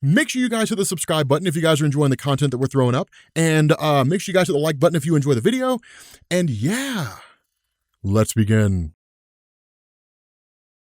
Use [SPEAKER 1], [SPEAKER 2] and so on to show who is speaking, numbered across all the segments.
[SPEAKER 1] Make sure you guys hit the subscribe button if you guys are enjoying the content that we're throwing up. And make sure you guys hit the like button if you enjoy the video. And yeah, let's begin.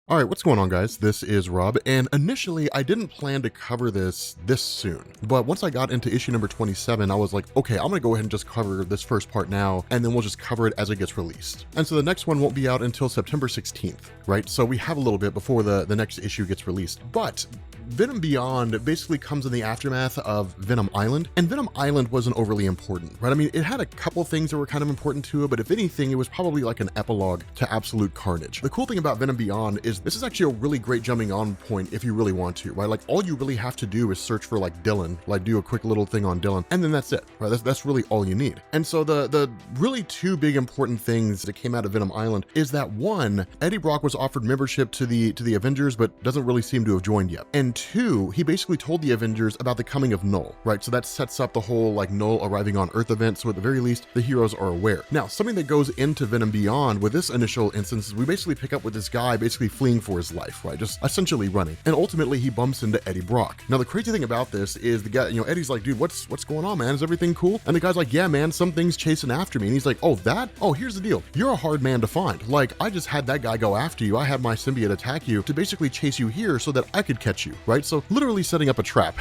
[SPEAKER 1] All right, what's going on, guys? This is Rob, and initially I didn't plan to cover this soon, but once I got into issue number 27, I was like, okay, I'm gonna go ahead and just cover this first part now, and then we'll just cover it as it gets released. And so the next one won't be out until September 16th, right? So we have a little bit before the next issue gets released, but Venom Beyond basically comes in the aftermath of Venom Island, and Venom Island wasn't overly important, right? I mean, it had a couple things that were kind of important to it, but if anything, it was probably like an epilogue to Absolute Carnage. The cool thing about Venom Beyond is this is actually a really great jumping on point if you really want to, right? Like all you really have to do is search for like Dylan, like do a quick little thing on Dylan, and then that's it, right? That's really all you need. And so the really two big important things that came out of Venom Island is that one, Eddie Brock was offered membership to the Avengers, but doesn't really seem to have joined yet. And two, he basically told the Avengers about the coming of Null, right? So that sets up the whole like Null arriving on Earth event. So at the very least, the heroes are aware. Now, something that goes into Venom Beyond with this initial instance is we basically pick up with this guy basically fleeing for his life, right? Just essentially running. And ultimately he bumps into Eddie Brock. Now, the crazy thing about this is the guy, Eddie's like, dude, what's going on, man? Is everything cool? And the guy's like, yeah, man, something's chasing after me. And he's like, oh, that? Oh, here's the deal. You're a hard man to find. Like, I just had that guy go after you. I had my symbiote attack you to basically chase you here so that I could catch you, right? So literally setting up a trap.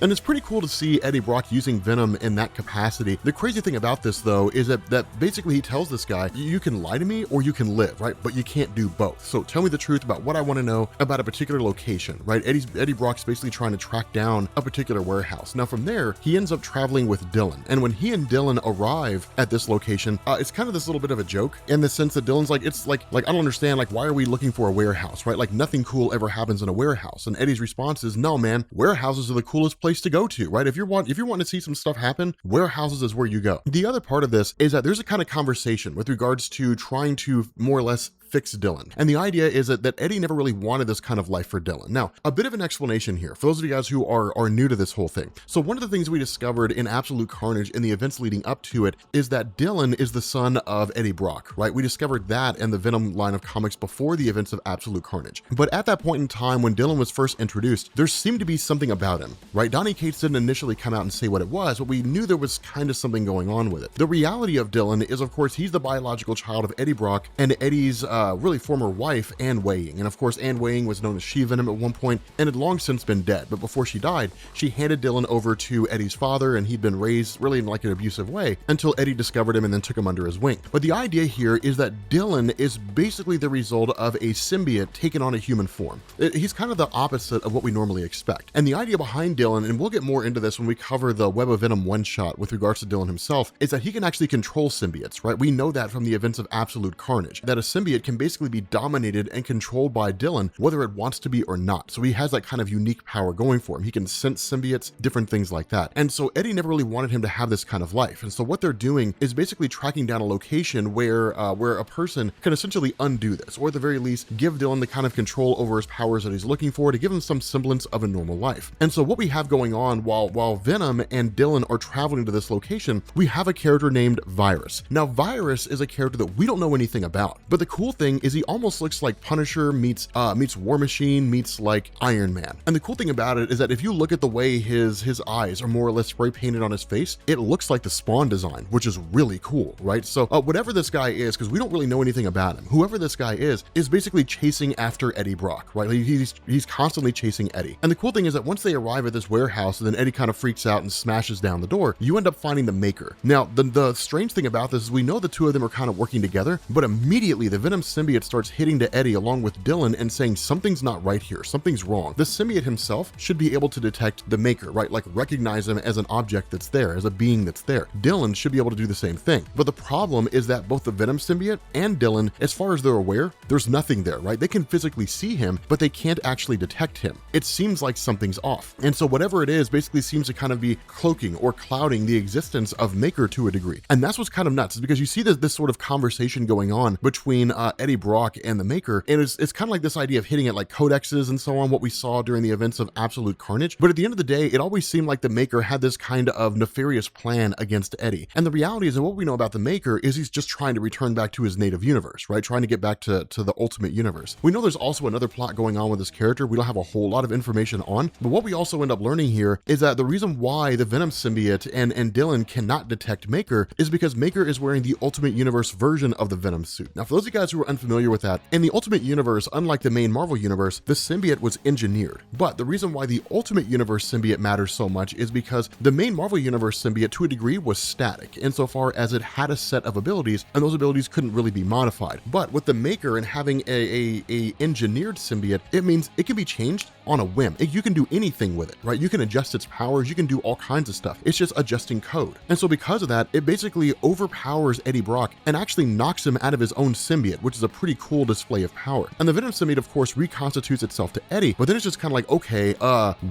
[SPEAKER 1] And it's pretty cool to see Eddie Brock using Venom in that capacity. The crazy thing about this, though, is that basically he tells this guy, you can lie to me or you can live, right? But you can't do both. So tell me the truth about what I want to know about a particular location, right? Eddie Brock's basically trying to track down a particular warehouse. Now from there, he ends up traveling with Dylan. And when he and Dylan arrive at this location, it's kind of this little bit of a joke in the sense that Dylan's like, it's like I don't understand, like, why are we looking for a warehouse, right? Like nothing cool ever happens in a warehouse. And Eddie's response is, no, man, warehouses are the coolest place to go to, right? If you're wanting to see some stuff happen, warehouses is where you go. The other part of this is that there's a kind of conversation with regards to trying to more or less fix Dylan. And the idea is that Eddie never really wanted this kind of life for Dylan. Now, a bit of an explanation here for those of you guys who are new to this whole thing. So one of the things we discovered in Absolute Carnage in the events leading up to it is that Dylan is the son of Eddie Brock, right? We discovered that in the Venom line of comics before the events of Absolute Carnage. But at that point in time when Dylan was first introduced, there seemed to be something about him, right? Donny Cates didn't initially come out and say what it was, but we knew there was kind of something going on with it. The reality of Dylan is, of course, he's the biological child of Eddie Brock and Eddie's really former wife, Anne Weying. And of course, Anne Weying was known as She-Venom at one point and had long since been dead. But before she died, she handed Dylan over to Eddie's father, and he'd been raised really in like an abusive way until Eddie discovered him and then took him under his wing. But the idea here is that Dylan is basically the result of a symbiote taken on a human form. He's kind of the opposite of what we normally expect. And the idea behind Dylan, and we'll get more into this when we cover the Web of Venom one-shot with regards to Dylan himself, is that he can actually control symbiotes, right? We know that from the events of Absolute Carnage, that a symbiote can basically be dominated and controlled by Dylan, whether it wants to be or not. So he has that kind of unique power going for him. He can sense symbiotes, different things like that. And so Eddie never really wanted him to have this kind of life. And so what they're doing is basically tracking down a location where a person can essentially undo this, or at the very least, give Dylan the kind of control over his powers that he's looking for to give him some semblance of a normal life. And so what we have going on while Venom and Dylan are traveling to this location, we have a character named Virus. Now, Virus is a character that we don't know anything about, but the cool thing is he almost looks like Punisher meets War Machine meets like Iron Man. And the cool thing about it is that if you look at the way his eyes are more or less spray painted on his face, it looks like the Spawn design, which is really cool, right? So whatever this guy is, because we don't really know anything about him, whoever this guy is basically chasing after Eddie Brock, right? He's constantly chasing Eddie. And the cool thing is that once they arrive at this warehouse and then Eddie kind of freaks out and smashes down the door, you end up finding the Maker. Now, the strange thing about this is we know the two of them are kind of working together, but immediately the Venom symbiote starts hitting to Eddie along with Dylan and saying something's not right here, something's wrong. The symbiote himself should be able to detect the Maker, right? Like recognize him as an object that's there, as a being that's there. Dylan should be able to do the same thing. But the problem is that both the Venom symbiote and Dylan, as far as they're aware, there's nothing there, right? They can physically see him, but they can't actually detect him. It seems like something's off. And so whatever it is basically seems to kind of be cloaking or clouding the existence of Maker to a degree. And that's what's kind of nuts, is because you see this sort of conversation going on between Eddie Brock and the Maker, and it's kind of like this idea of hitting at like codexes and so on, what we saw during the events of Absolute Carnage. But at the end of the day, it always seemed like the Maker had this kind of nefarious plan against Eddie. And the reality is that what we know about the Maker is he's just trying to return back to his native universe, right? Trying to get back to the ultimate universe. We know there's also another plot going on with this character we don't have a whole lot of information on, but what we also end up learning here is that the reason why the Venom symbiote and Dylan cannot detect Maker is because Maker is wearing the Ultimate Universe version of the Venom suit. Now, for those of you guys who are unfamiliar with that, in the Ultimate Universe, unlike the main Marvel Universe, the symbiote was engineered. But the reason why the Ultimate Universe symbiote matters so much is because the main Marvel Universe symbiote, to a degree, was static insofar as it had a set of abilities, and those abilities couldn't really be modified. But with the Maker and having a engineered symbiote, it means it can be changed on a whim. You can do anything with it, right? You can adjust its powers, you can do all kinds of stuff. It's just adjusting code. And so because of that, it basically overpowers Eddie Brock and actually knocks him out of his own symbiote, which is a pretty cool display of power. And the Venom symbiote, of course, reconstitutes itself to Eddie, but then it's just kind of like, okay,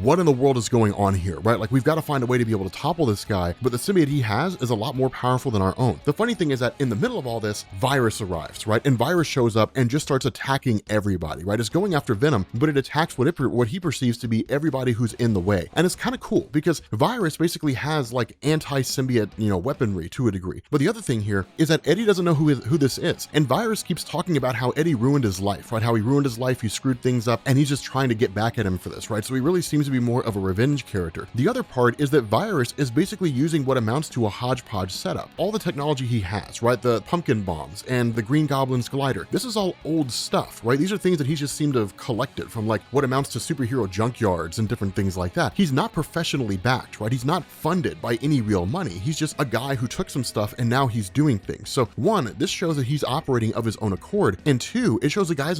[SPEAKER 1] what in the world is going on here, right? Like, we've got to find a way to be able to topple this guy, but the symbiote he has is a lot more powerful than our own. The funny thing is that in the middle of all this, Virus arrives, right? And Virus shows up and just starts attacking everybody, right? It's going after Venom, but it attacks what he perceives to be everybody who's in the way. And it's kind of cool because Virus basically has like anti-symbiote, weaponry to a degree. But the other thing here is that Eddie doesn't know who this is. And Virus keeps talking about how Eddie ruined his life, right? How he ruined his life, he screwed things up, and he's just trying to get back at him for this, right? So he really seems to be more of a revenge character. The other part is that Virus is basically using what amounts to a hodgepodge setup. All the technology he has, right? The pumpkin bombs and the Green Goblin's glider. This is all old stuff, right? These are things that he just seemed to have collected from like what amounts to superhero junkyards and different things like that. He's not professionally backed, right? He's not funded by any real money. He's just a guy who took some stuff and now he's doing things. So one, this shows that he's operating of his own accord. And two, it shows the guy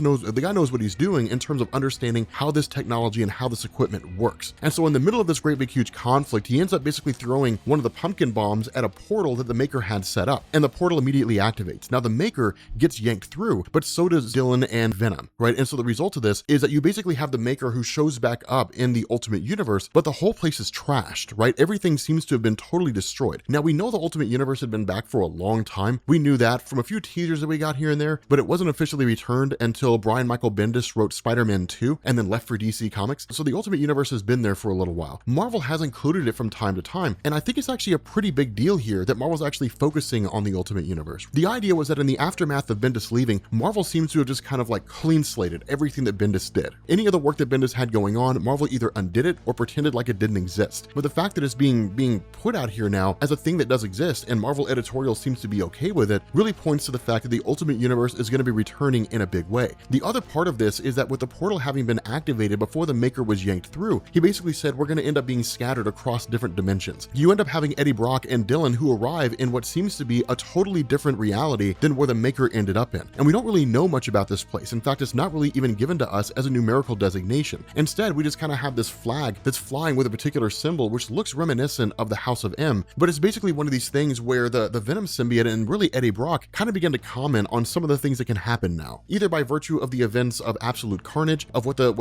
[SPEAKER 1] knows what he's doing in terms of understanding how this technology and how this equipment works. And so in the middle of this great big huge conflict, he ends up basically throwing one of the pumpkin bombs at a portal that the Maker had set up. And the portal immediately activates. Now the Maker gets yanked through, but so does Dylan and Venom, right? And so the result of this is that you basically have the Maker who shows back up in the Ultimate Universe, but the whole place is trashed, right? Everything seems to have been totally destroyed. Now we know the Ultimate Universe had been back for a long time. We knew that from a few teasers that we got here and there, but it wasn't officially returned until Brian Michael Bendis wrote Spider-Man 2 and then left for DC Comics. So the Ultimate Universe has been there for a little while. Marvel has included it from time to time, and I think it's actually a pretty big deal here that Marvel's actually focusing on the Ultimate Universe. The idea was that in the aftermath of Bendis leaving, Marvel seems to have just kind of like clean slated everything that Bendis did. Any of the work that Bendis had going on, Marvel either undid it or pretended like it didn't exist. But the fact that it's being put out here now as a thing that does exist and Marvel editorial seems to be okay with it really points to the fact that the Ultimate Universe is going to be returning in a big way. The other part of this is that with the portal having been activated before the Maker was yanked through, he basically said we're going to end up being scattered across different dimensions. You end up having Eddie Brock and Dylan who arrive in what seems to be a totally different reality than where the Maker ended up in. And we don't really know much about this place. In fact, it's not really even given to us as a numerical designation. Instead, we just kind of have this flag that's flying with a particular symbol which looks reminiscent of the House of M, but it's basically one of these things where the Venom symbiote and really Eddie Brock kind of begin to comment on some of the things that can happen now, either by virtue of the events of Absolute Carnage, of what the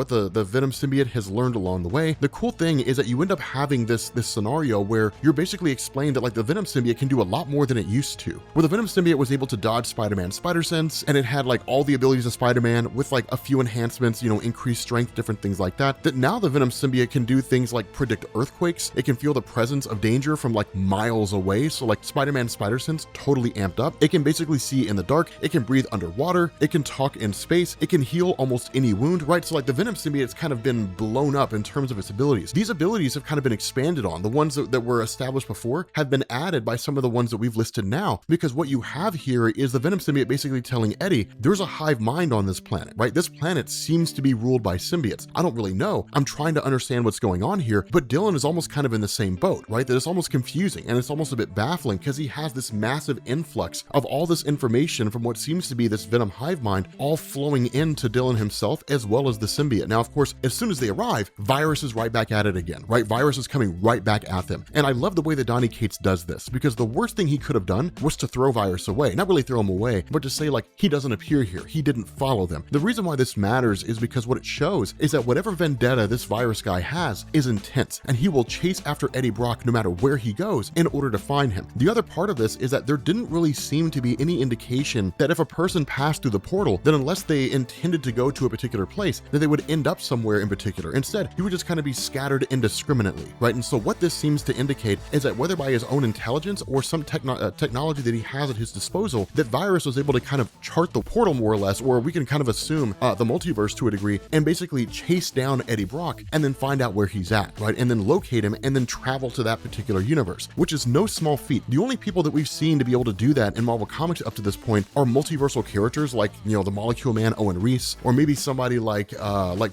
[SPEAKER 1] Venom symbiote has learned along the way. The cool thing is that you end up having this scenario where you're basically explained that like the Venom symbiote can do a lot more than it used to, where the Venom symbiote was able to dodge Spider-Man's spider sense, and it had like all the abilities of Spider-Man with like a few enhancements, increased strength, different things like that, that now the Venom symbiote can do things like predict earthquakes. It can feel the presence of danger from like miles away. So like Spider-Man's spider sense totally amped up. It can basically see in the dark. It can breathe underwater. It can talk in space. It can heal almost any wound, right? So like the Venom symbiote's kind of been blown up in terms of its abilities. These abilities have kind of been expanded on. The ones that were established before have been added by some of the ones that we've listed now, because what you have here is the Venom symbiote basically telling Eddie, there's a hive mind on this planet, right? This planet seems to be ruled by symbiotes. I don't really know. I'm trying to understand what's going on here, but Dylan is almost kind of in the same boat, right? That it's almost confusing and it's almost a bit baffling because he has this massive influx of all this information from what seems to be this Venom hive mind all flowing into Dylan himself as well as the symbiote. Now, of course, as soon as they arrive, Virus is right back at it again, right? Virus is coming right back at them. And I love the way that Donny Cates does this, because the worst thing he could have done was to throw Virus away. Not really throw him away, but to say like, he doesn't appear here. He didn't follow them. The reason why this matters is because what it shows is that whatever vendetta this Virus guy has is intense, and he will chase after Eddie Brock no matter where he goes in order to find him. The other part of this is that there didn't really seem to be any indication that if a person person passed through the portal, then unless they intended to go to a particular place, then they would end up somewhere in particular. Instead, he would just kind of be scattered indiscriminately, right? And so what this seems to indicate is that whether by his own intelligence or some technology that he has at his disposal, that Virus was able to kind of chart the portal more or less, or we can kind of assume the multiverse to a degree, and basically chase down Eddie Brock and then find out where he's at, right? And then locate him and then travel to that particular universe, which is no small feat. The only people that we've seen to be able to do that in Marvel Comics up to this point are multiversal characters like, the Molecule Man, Owen Reese, or maybe somebody like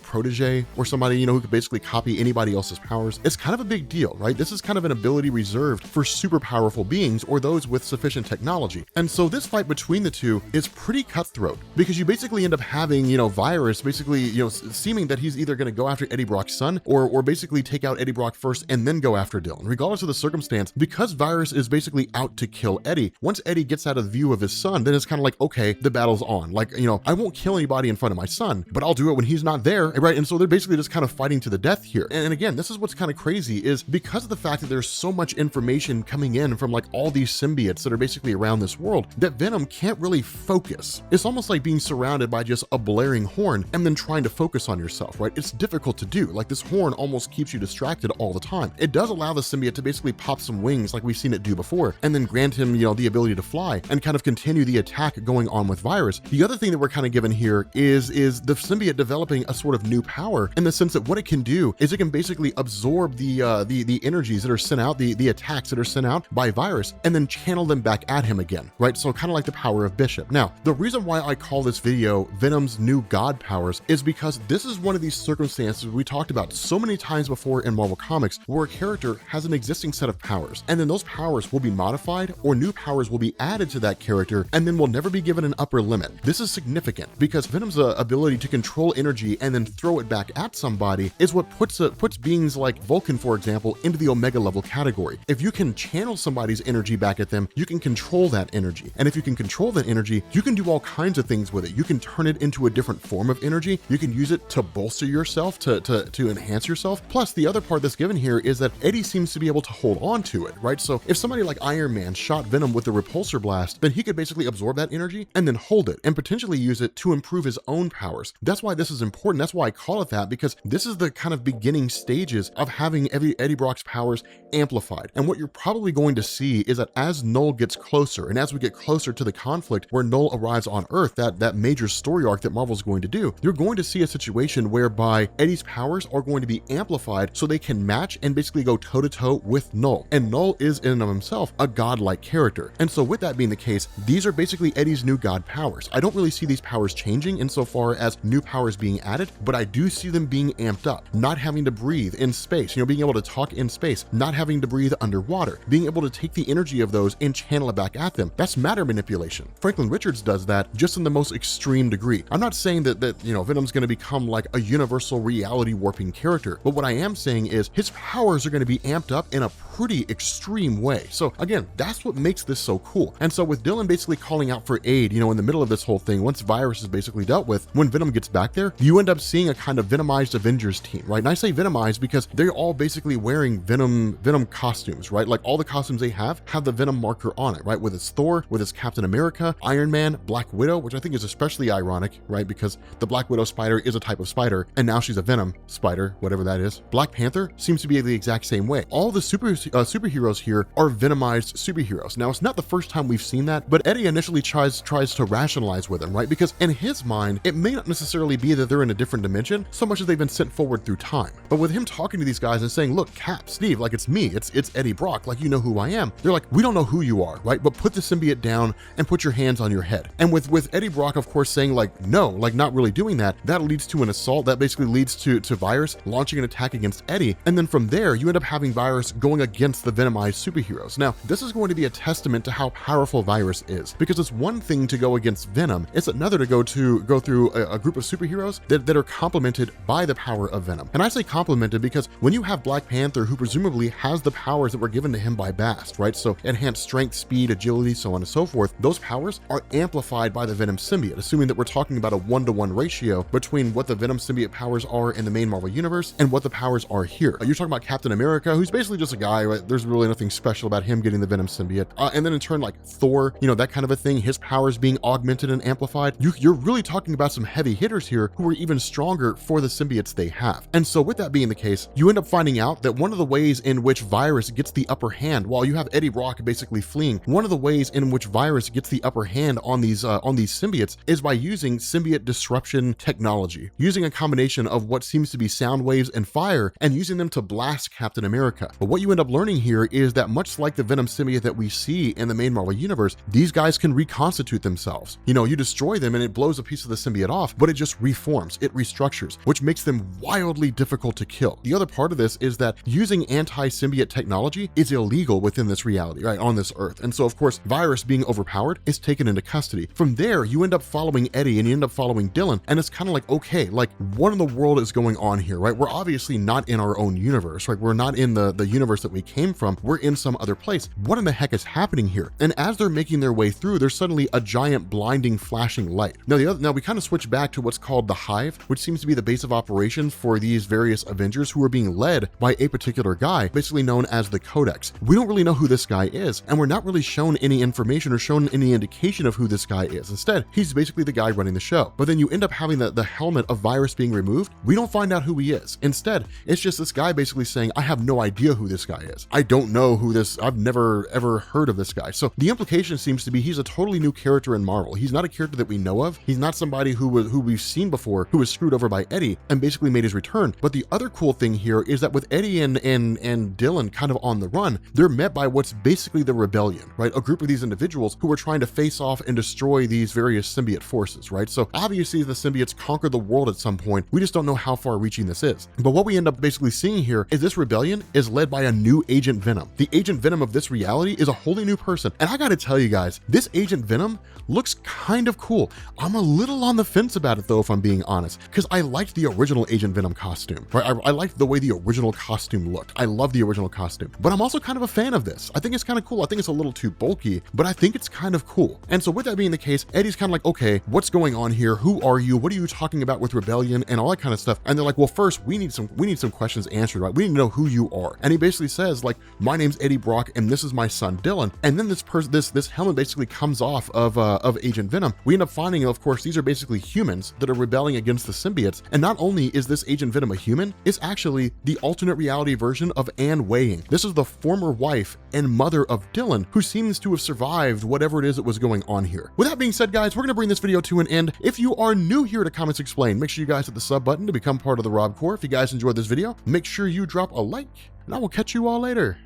[SPEAKER 1] Protege, or somebody, who could basically copy anybody else's powers. It's kind of a big deal, right? This is kind of an ability reserved for super powerful beings or those with sufficient technology. And so this fight between the two is pretty cutthroat because you basically end up having, Virus basically, seeming that he's either going to go after Eddie Brock's son or basically take out Eddie Brock first and then go after Dylan. Regardless of the circumstance, because Virus is basically out to kill Eddie, once Eddie gets out of view of his son, then it's kind of like, okay, the battle's on. Like, I won't kill anybody in front of my son, but I'll do it when he's not there, right? And so they're basically just kind of fighting to the death here. And again, this is what's kind of crazy is because of the fact that there's so much information coming in from like all these symbiotes that are basically around this world, that Venom can't really focus. It's almost like being surrounded by just a blaring horn and then trying to focus on yourself, right? It's difficult to do. Like this horn almost keeps you distracted all the time. It does allow the symbiote to basically pop some wings like we've seen it do before, and then grant him, the ability to fly and kind of continue the attack going on with Virus. The other thing that we're kind of given here is the symbiote developing a sort of new power in the sense that what it can do is it can basically absorb the energies that are sent out, the attacks that are sent out by Virus, and then channel them back at him again, right? So kind of like the power of Bishop. Now, the reason why I call this video Venom's new God powers is because this is one of these circumstances we talked about so many times before in Marvel Comics where a character has an existing set of powers, and then those powers will be modified or new powers will be added to that character and then will never be given an upper limit. This is significant because Venom's ability to control energy and then throw it back at somebody is what puts beings like Vulcan, for example, into the Omega level category. If you can channel somebody's energy back at them, you can control that energy. And if you can control that energy, you can do all kinds of things with it. You can turn it into a different form of energy. You can use it to bolster yourself, to enhance yourself. Plus, the other part that's given here is that Eddie seems to be able to hold on to it, right? So if somebody like Iron Man shot Venom with a repulsor blast, then he could basically absorb that energy and then hold it and potentially use it to improve his own powers. That's why this is important. That's why I call it that, because this is the kind of beginning stages of having Eddie Brock's powers amplified. And what you're probably going to see is that as Null gets closer and as we get closer to the conflict where Null arrives on Earth, that major story arc that Marvel's going to do, you're going to see a situation whereby Eddie's powers are going to be amplified so they can match and basically go toe-to-toe with Null. And Null is in and of himself a godlike character. And so with that being the case, these are basically Eddie's new god powers. I don't really see these powers changing insofar as new powers being added, but I do see them being amped up. Not having to breathe in space, being able to talk in space, not having to breathe underwater, being able to take the energy of those and channel it back at them. That's matter manipulation. Franklin Richards does that just in the most extreme degree. I'm not saying that Venom's going to become like a universal reality warping character, but what I am saying is his powers are going to be amped up in a pretty extreme way. So again, that's what makes this so cool. And so with Dylan basically calling out for aid, in the middle of this whole thing, once Virus is basically dealt with, when Venom gets back there, you end up seeing a kind of venomized Avengers team, right? And I say venomized because they're all basically wearing Venom costumes, right? Like all the costumes they have the Venom marker on it, right? With his Thor, with his Captain America, Iron Man, Black Widow, which I think is especially ironic, right? Because the Black Widow spider is a type of spider, and now she's a Venom spider, whatever that is. Black Panther seems to be the exact same way. All the superheroes here are venomized superheroes. Now, it's not the first time we've seen that, but Eddie initially tries to rationalize with him, right? Because in his mind, it may not necessarily be that they're in a different dimension so much as they've been sent forward through time. But with him talking to these guys and saying, look, Cap, Steve, like it's me, it's Eddie Brock, like you know who I am. They're like, we don't know who you are, right? But put the symbiote down and put your hands on your head. And with Eddie Brock, of course, saying like, no, like not really doing that, that leads to an assault. That basically leads to Virus launching an attack against Eddie. And then from there, you end up having Virus going against the venomized superheroes. Now, this is going to be a testament to how powerful Virus is, because it's one thing to go against Venom, it's another to go through a group of superheroes that are complemented by the power of Venom. And I say complemented because when you have Black Panther, who presumably has the powers that were given to him by Bast, right? So enhanced strength, speed, agility, so on and so forth, those powers are amplified by the Venom symbiote, assuming that we're talking about a 1-to-1 ratio between what the Venom symbiote powers are in the main Marvel universe and what the powers are here. You're talking about Captain America, who's basically just a guy guy, right? There's really nothing special about him getting the Venom symbiote. And then in turn, like Thor, you know, that kind of a thing, his powers being augmented and amplified. You're really talking about some heavy hitters here who are even stronger for the symbiotes they have. And so with that being the case, you end up finding out that one of the ways in which Virus gets the upper hand, while you have Eddie Brock basically fleeing, one of the ways in which Virus gets the upper hand on these symbiotes is by using symbiote disruption technology, using a combination of what seems to be sound waves and fire, and using them to blast Captain America. But what you end up learning here is that much like the Venom symbiote that we see in the main Marvel universe, these guys can reconstitute themselves. You know, you destroy them and it blows a piece of the symbiote off, but it just reforms, it restructures, which makes them wildly difficult to kill. The other part of this is that using anti-symbiote technology is illegal within this reality, right, on this Earth. And so of course, Virus being overpowered is taken into custody. From there, you end up following Eddie and you end up following Dylan, and it's kind of like, okay, like what in the world is going on here, right? We're obviously not in our own universe, right? We're not in the universe that we came from. We're in some other place. What in the heck is happening here? And as they're making their way through, there's suddenly a giant blinding flashing light. Now we kind of switch back to what's called the Hive, which seems to be the base of operations for these various Avengers who are being led by a particular guy, basically known as the Codex. We don't really know who this guy is, and we're not really shown any information or shown any indication of who this guy is. Instead, he's basically the guy running the show. But then you end up having the helmet of Virus being removed. We don't find out who he is. Instead, it's just this guy basically saying, I have no idea who this guy is. I don't know who this, I've never ever heard of this guy. So the implication seems to be he's a totally new character in Marvel. He's not a character that we know of. He's not somebody who we've seen before, who was screwed over by Eddie and basically made his return. But the other cool thing here is that with Eddie and Dylan kind of on the run, they're met by what's basically the rebellion, right? A group of these individuals who are trying to face off and destroy these various symbiote forces, right? So obviously the symbiotes conquer the world at some point. We just don't know how far reaching this is. But what we end up basically seeing here is this rebellion is led by a new Agent Venom. The Agent Venom of this reality is a wholly new person. And I gotta tell you guys, this Agent Venom looks kind of cool. I'm a little on the fence about it though, if I'm being honest, because I liked the original Agent Venom costume, right? I liked the way the original costume looked. I love the original costume, but I'm also kind of a fan of this. I think it's kind of cool. I think it's a little too bulky, but I think it's kind of cool. And so with that being the case, Eddie's kind of like, okay, what's going on here? Who are you? What are you talking about with rebellion and all that kind of stuff? And they're like, well, first we need some questions answered, right? We need to know who you are. And he basically says like, my name's Eddie Brock and this is my son Dylan. And then this helmet basically comes off of Agent Venom. We end up finding, of course, these are basically humans that are rebelling against the symbiotes. And not only is this Agent Venom a human, it's actually the alternate reality version of Anne Weying. This is the former wife and mother of Dylan, who seems to have survived whatever it is that was going on here. With that being said, guys, we're gonna bring this video to an end. If you are new here to Comics Explained, make sure you guys hit the sub button to become part of the Rob Corps. If you guys enjoyed this video, make sure you drop a like, and I will catch you all later.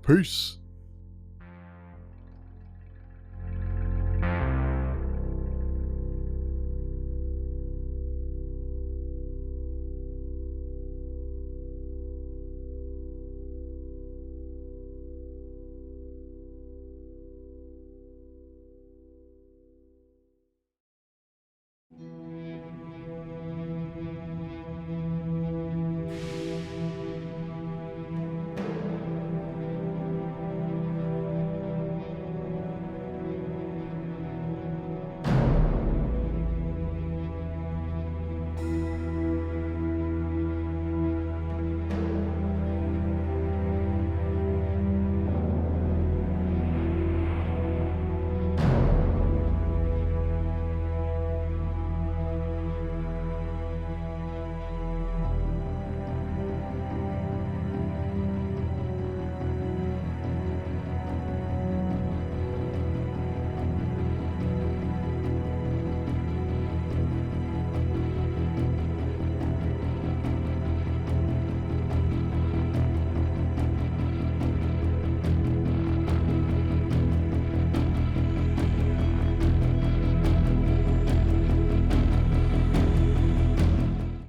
[SPEAKER 1] Peace.